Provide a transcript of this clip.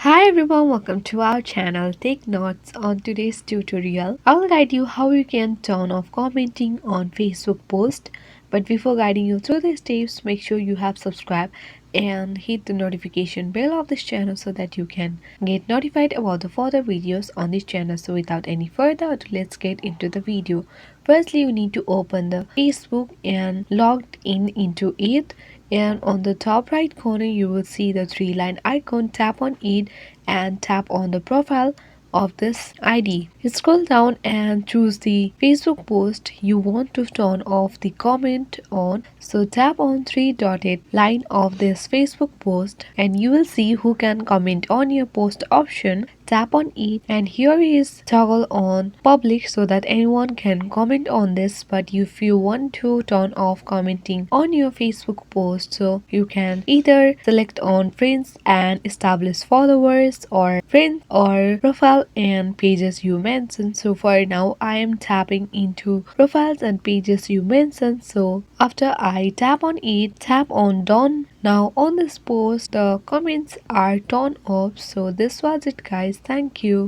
Hi everyone, welcome to our channel. Take notes. On today's tutorial, I will guide you how you can turn off commenting on Facebook post. But before guiding you through these steps, make sure you have subscribed and hit the notification bell of this channel so that you can get notified about the further videos on this channel. So without any further ado, let's get into the video. Firstly, you need to open the Facebook and logged in into it, and on the top right corner you will see the three-line icon. Tap on it and tap on the profile of this ID. Scroll down and choose the Facebook post you want to turn off the comment on. So tap on three dotted line of this Facebook post and you will see who can comment on your post option. Tap on it and here is toggle on public so that anyone can comment on this, but if you want to turn off commenting on your Facebook post, so you can either select on friends and establish followers or friends or profile and pages you mentioned. So for now I am tapping into profiles and pages you mentioned. So after I tap on it, tap on done. Now on this post the comments are turned off. So this was it guys, thank you.